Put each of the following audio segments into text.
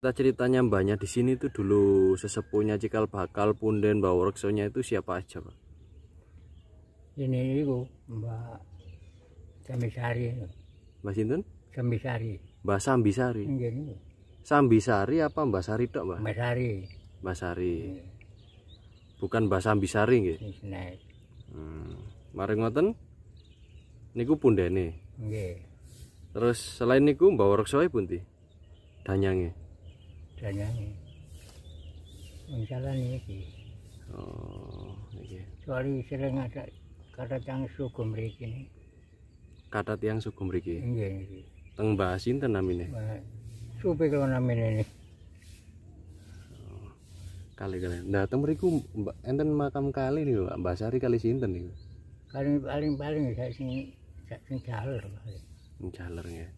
Ceritanya mbaknya di sini tuh dulu sesepuhnya Cikal Bakal, Punden, Baworeksonya itu siapa aja, Pak? Ini itu Mbak Sambisari. Mbak Sinten? Sambisari. Mbak Sambisari. Ini Sambisari apa Mbak Sari tok, Mbak? Mbak Sari. Mbak Sari. Bukan Mbak Sambisari nggih. Snack. Mari ngoten. Niku pundene. Nggih. Terus selain niku Baworeksoe pundi? Danyange. Danyange. Misalnya iki. Oh, nggih. Soalnya sering ada kata cang suku mriki ini. Kata tiang suku mriki. Nggih niki. Teng Mbah sinten namine? Supe kalau namanya ini. Kali-kali. Nah, teng mriku enten makam kali niku, Mbak Sari kali sinten niku? Paling saya sing jalur. Jaler nggih.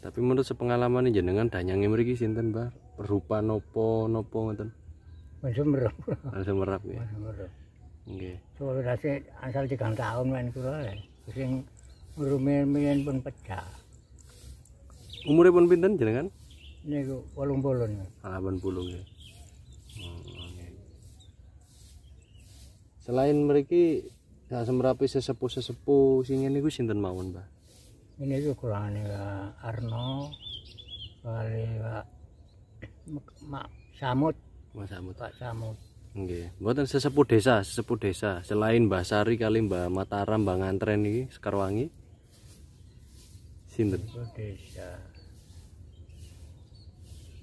Tapi menurut sepengalaman jenengan danyange mriki sinten, Mbah? Rupa nopo ngoten? Semerap. Semerap nggih. Semerap. Nggih. Soalnya rasanya asal 3 tahun kan kula sing rumen-rumen pun pecah. Umuripun pinten jenengan? Niku 80. 80 nggih. Nggih. Selain mriki semerapi sesepuh-sesepuh sing niku sinten mawon, Mbah? Ini itu kurangane Arno, kali Mak Samut, Mas Samut. Pak Samut. Nggih. Mboten sesepuh desa. Selain Mbah Sari kali Mbah Mataram, Mbah Ngantren iki Sekarwangi. Sinten? Desa.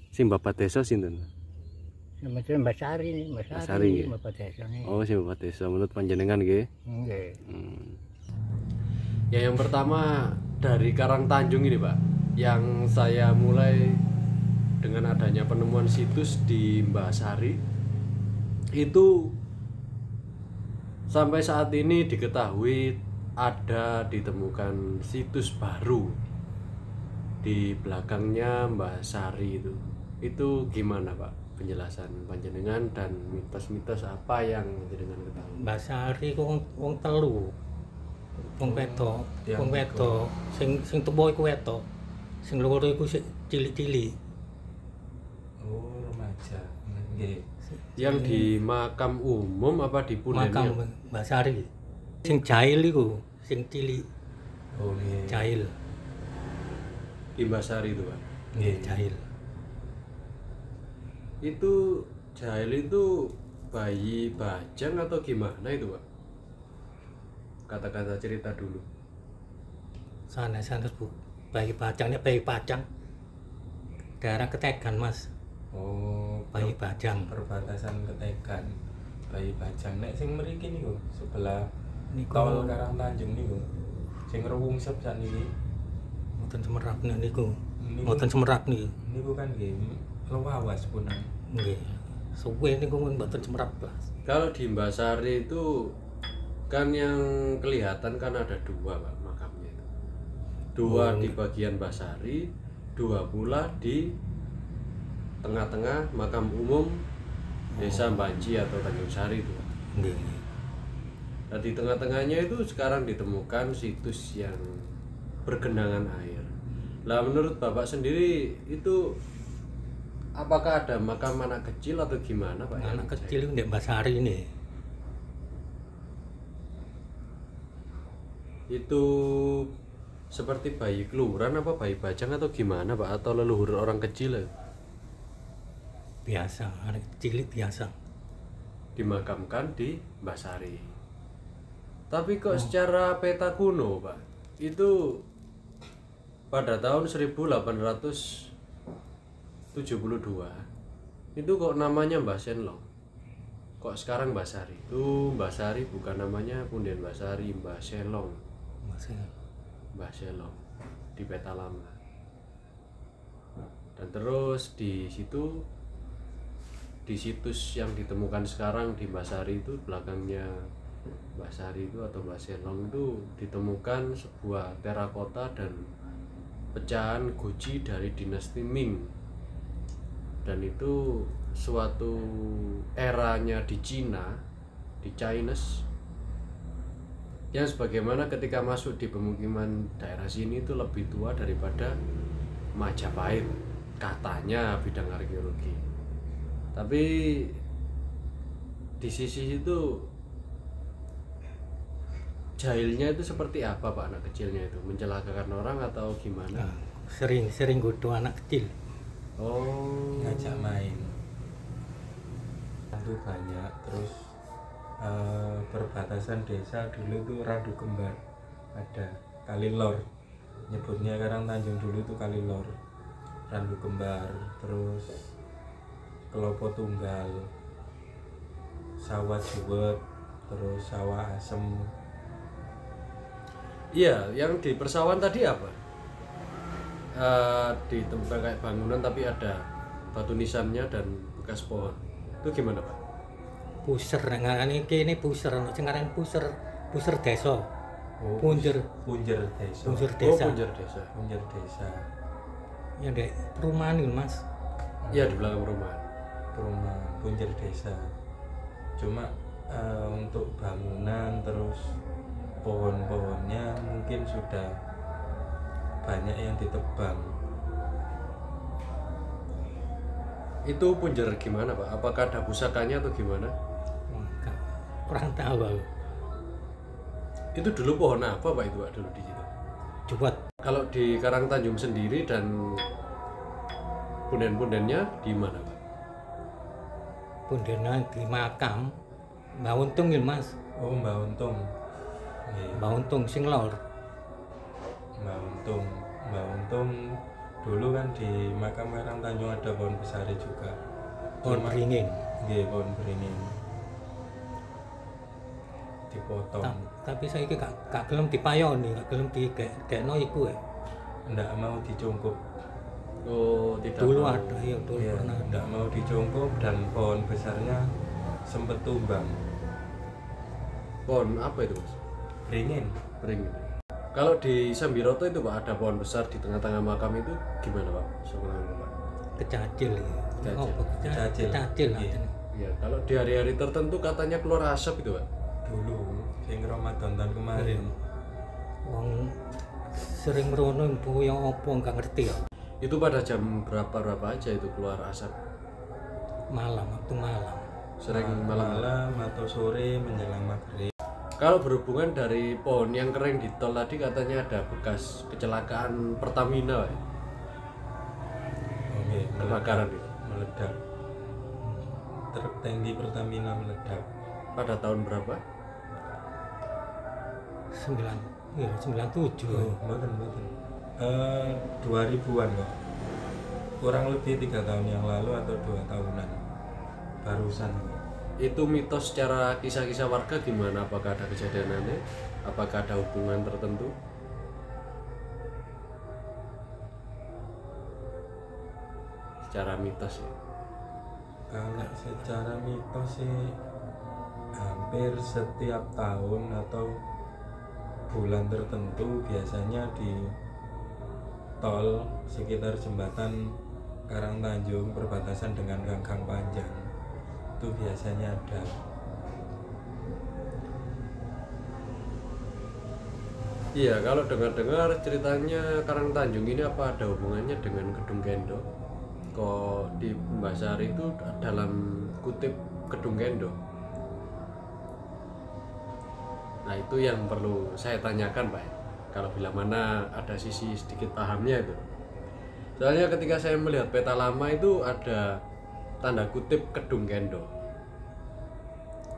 Sing bapak desa sinten? Semacam Mbak Sari nih, Mbak Sari, bapak desa nih. Oh, sing bapak desa menurut panjenengan nggih. Nggih. Ya yang pertama dari Karang Tanjung ini, Pak. Yang saya mulai dengan adanya penemuan situs di Mbah Sari itu sampai saat ini diketahui ada ditemukan situs baru di belakangnya Mbah Sari itu gimana, Pak, penjelasan panjenengan dan mitos-mitos apa yang panjenengan ketahui? Mbah Sari wong telu. Wong wedok sing tuwa iku wedok. Sing loro iku cilik-cilik. Oh, remaja. Nggih. Yang di makam umum apa di Punden? Makam Mbah Sari. Sing jahil iku, sing cilik. Oh, nggih. Jahil. Di Mbah Sari itu, Pak. Nggih, jahil. Itu jahil itu bayi bajang atau gimana itu, Pak? Kata-kata cerita dulu. Sana Bu. Bayi bajang. Daerah Ketegan, Mas. Oh, Bayi bajang. perbatasan Ketegan. Bayi bajang nek sing mriki niku sebelah Niku Tol Karang Tanjung niku. Sing rewungsep sakniki. mboten semerap niku. Niku- Mboten semerap niki. Niku kan nggih lewawas punan. Nggih. Suwe niku mboten semerap, Mas. Kalau di Mbah Sari itu kan yang kelihatan kan ada 2, Pak, makamnya itu. 2 di bagian Mbah Sari, 2 pula di tengah-tengah makam umum Desa Banci atau Tanjung Sari itu, Pak. Nggih. Nah, di tengah-tengahnya itu sekarang ditemukan situs yang bergenangan air. Lah menurut Bapak sendiri itu apakah ada makam anak kecil atau gimana, Pak? Anak kecil ndek Mbah Sari ini. Itu seperti bayi keluran apa bayi bajang atau gimana, Pak? Atau leluhur orang kecil ya? Biasa, anak kecil biasa. Dimakamkan di Mbah Sari. Tapi kok secara peta kuno, Pak, itu pada tahun 1872 itu kok namanya Mbah Senlong. Kok sekarang Mbah Sari? Itu Mbah Sari bukan namanya Punden Mbah Sari, Mbah Selong. Mbah Selong di peta lama. Dan terus di situ di situs yang ditemukan sekarang di Mbah Sari itu belakangnya Mbah Sari itu atau Mbah Selong itu ditemukan sebuah terakota dan pecahan guci dari dinasti Ming, dan itu suatu eranya di Cina, di Chinese, yang sebagaimana ketika masuk di pemukiman daerah sini itu lebih tua daripada Majapahit katanya bidang arkeologi. Tapi di sisi itu jahilnya itu seperti apa Pak anak kecilnya itu? Mencelakakan orang atau gimana? Nah, sering godo anak kecil. Oh, ngajak main itu banyak. Terus perbatasan desa dulu tuh Randu Kembar, ada Kalilor, nyebutnya Karangtanjung dulu itu Kalilor, Randu Kembar, terus Kelopo Tunggal, Sawah Juwet, terus Sawah Asem. iya, yang di persawahan tadi apa? Ditemukan kayak bangunan tapi ada batu nisannya dan bekas pohon. Itu gimana Pak? Puser ngarane kene puser ana sing ngaran puser desa. Oh, Punjer Punjer Desa. punjer Oh, desa. Punjer Desa. Punjer Desa. Ya dek perumahan itu Mas. Iya, di belakang rumah. Perumahan Punjer Desa. Cuma untuk bangunan terus pohon-pohonnya mungkin sudah banyak yang ditebang. Itu Punjer gimana Pak? Apakah ada pusakanya atau gimana? Enggak, kurang tahu aku. Itu dulu pohon apa Pak itu Pak dulu di situ? Jubat Kalau di Karangtanjung sendiri dan punden-pundennya di mana Pak? pundena di makam Mbah Untung ya Mas. Oh, Mbak Untung. Nggih, Mbah Untung sing lor. Mbak Untung. Mbak Untung dulu kan di makam Karangtanjung ada pohon besar juga. Pohon Cuma- beringin. Nggih, pohon beringin. Dipotong. Tapi saya gak gelem dipayoni, gak gelem dikekno iku ya. Ndak mau dicungkup. Oh, tidak Dulu mau. ada ya, dulu Iya, pernah. ndak mau dicungkup dan pohon besarnya sempet tumbang. Pohon apa itu Mas? Beringin. Beringin. Kalau di Sambiroto itu Pak ada pohon besar di tengah-tengah makam itu gimana Pak? Sebenarnya Pak? Kecacil ya. Kecacil. Oh, Kecacil. kecacil lah. Iya. Iya, kalau di hari-hari tertentu katanya keluar asap itu Pak. Dulu sing Ramadan tahun kemarin. Wong sering merono mpu yang opo enggak ngerti ya. Itu pada jam berapa aja itu keluar asap? Malam, waktu malam. Sering malam. malam atau sore menjelang maghrib. Kalau berhubungan dari pohon yang kering di tol tadi katanya ada bekas kecelakaan Pertamina Pak. Oke, Kebakaran itu. meledak. Truk tangki Pertamina meledak. Pada tahun berapa? 97. Mboten. 2000-an kok. Kurang lebih 3 tahun yang lalu atau 2 tahunan. Barusan kok. Itu mitos secara kisah-kisah warga gimana? Apakah ada kejadian aneh? Apakah ada hubungan tertentu? Secara mitos ya. Kalau secara mitos sih hampir setiap tahun atau bulan tertentu biasanya di tol sekitar jembatan Karangtanjung perbatasan dengan Ganggang Panjang itu biasanya ada. Iya, kalau dengar-dengar ceritanya Karangtanjung ini apa ada hubungannya dengan Gedung Kendo? Kok di Mbah Sari itu dalam kutip Gedung Kendo? Nah itu yang perlu saya tanyakan Pak. Kalau bila mana ada sisi sedikit pahamnya itu. Soalnya ketika saya melihat peta lama itu ada tanda kutip Gedung Kendo.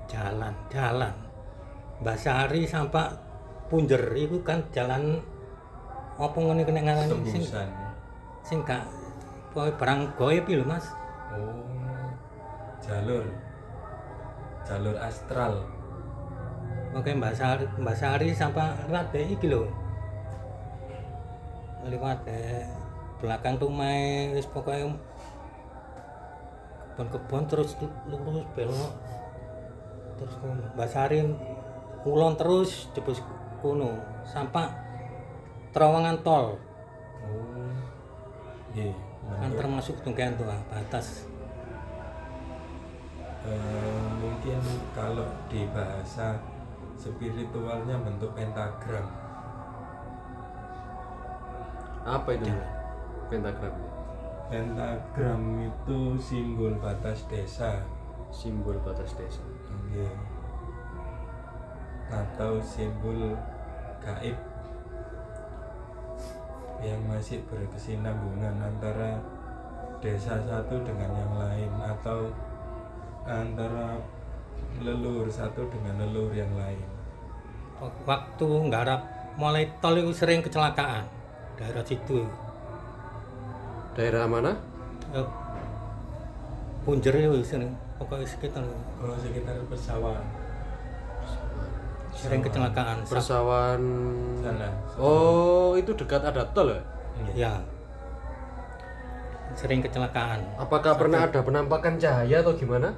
Jalan. Mbah Sari sampai Punjer itu kan jalan apa ngene kena ngaran sing Tembusan. sing gak pokoke barang goib lho Mas. Oh, jalur astral. Oke Mbah Sari sampai rate iki lho. Liwat belakang rumah wis pokoke kebon terus lurus belok. Terus Mbah Sari ngulon terus jebus kono sampai terowongan tol. Oh, iya. Kan termasuk tunggakan tuh batas. Mungkin kalau di bahasa spiritualnya bentuk pentagram. Apa itu? Jalan. Pentagram. Pentagram itu simbol batas desa. Simbol batas desa. Oke. Atau simbol gaib yang masih berkesinambungan antara desa satu dengan yang lain, atau antara leluhur satu dengan leluhur yang lain. Waktu nggarap mulai tol itu sering kecelakaan daerah situ. Daerah mana? Punjer itu sering pokoknya sekitar Kalau sekitar Persawahan sering kecelakaan. Persawahan sana. Oh, itu dekat ada tol ya? Ya, sering kecelakaan. Apakah pernah ada penampakan cahaya atau gimana?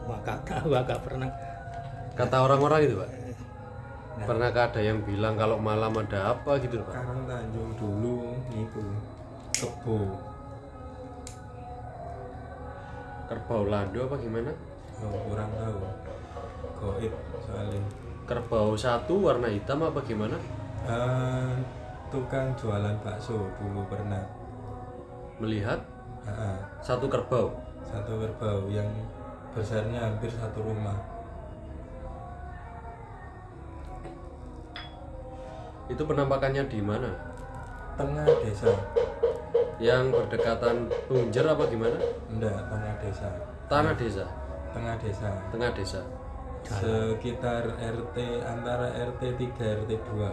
Wah, gak tahu, gak pernah. Kata orang-orang itu, Pak. Pernahkah ada yang bilang kalau malam ada apa gitu, Pak? Karangtanjung dulu itu kebo. Kerbau lado apa gimana? Oh, kurang tahu. Goib soalnya. Kerbau satu warna hitam apa gimana? Tukang jualan bakso dulu pernah. Melihat Ah, satu kerbau. satu kerbau yang besarnya hampir satu rumah. Itu penampakannya di mana? Tengah desa. Yang berdekatan Punjer apa gimana? Enggak, tengah desa. Tanah desa. Tengah desa. Tengah desa. Sekitar RT, antara RT 3 RT 2.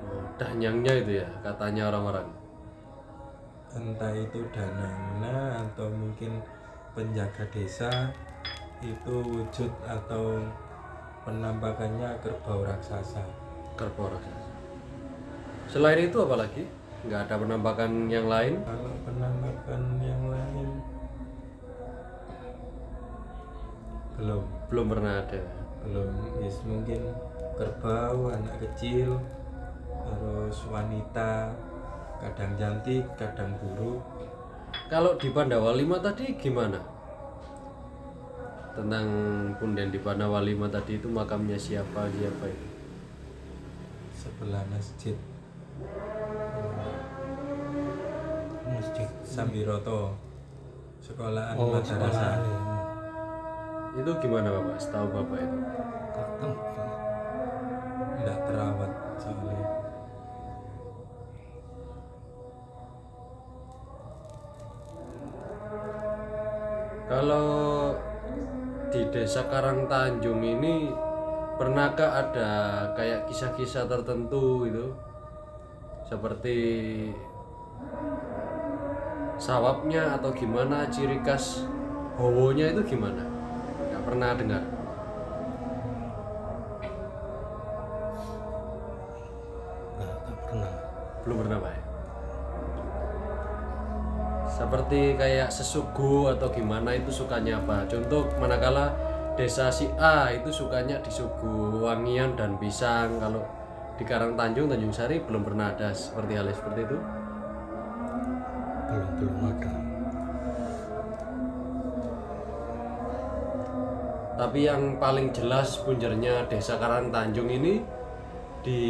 Oh, danyangnya itu ya katanya orang-orang. Entah itu danana atau mungkin penjaga desa, itu wujud atau penampakannya kerbau raksasa. Kerbau raksasa. Selain itu apa lagi? Nggak ada penampakan yang lain? Kalau penampakan yang lain Belum pernah ada. belum. Yes, mungkin kerbau, anak kecil, terus wanita, kadang cantik, kadang buruk. Kalau di Pandawa 5 tadi gimana? Tentang punden di Pandawa 5 tadi itu makamnya siapa itu? Sebelah masjid Masjid. Sambiroto, sekolahan Oh, madrasah. sekolah. Itu gimana Bapak? Setahu Bapak itu? Gak tahu. Nggak terawat soalnya. Kalau di desa Karangtanjung ini pernahkah ada kayak kisah-kisah tertentu itu? Seperti sawapnya atau gimana, ciri khas Howonya itu gimana? Nggak pernah dengar. Gak pernah. Belum pernah Pak ya? Seperti kayak sesugu atau gimana itu sukanya apa? Contoh manakala desa si A itu sukanya disuguh wangian dan pisang. Kalau di Karangtanjung, Tanjung Sari belum pernah ada seperti hal seperti itu. Belum ada. Tapi yang paling jelas punjernya desa Karangtanjung ini di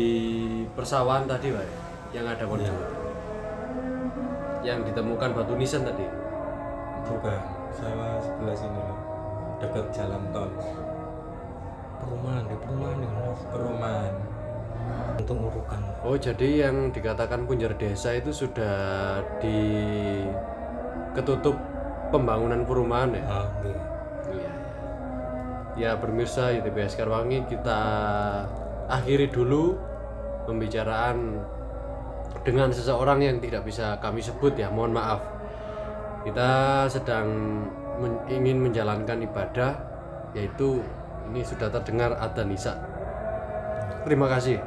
persawahan tadi Pak ya? Yang ada pohon Iya. yang ditemukan batu nisan tadi. Bukan, sawah sebelah sini loh, dekat jalan tol. Perumahan ini Mas. Perumahan. Untuk urukan. Oh, jadi yang dikatakan punjer desa itu sudah ketutup pembangunan perumahan ya? Ah, iya. Iya. Ya pemirsa YTBS Karwangi, kita akhiri dulu pembicaraan dengan seseorang yang tidak bisa kami sebut ya, mohon maaf. Kita sedang ingin menjalankan ibadah, yaitu ini sudah terdengar adzan isya. Terima kasih.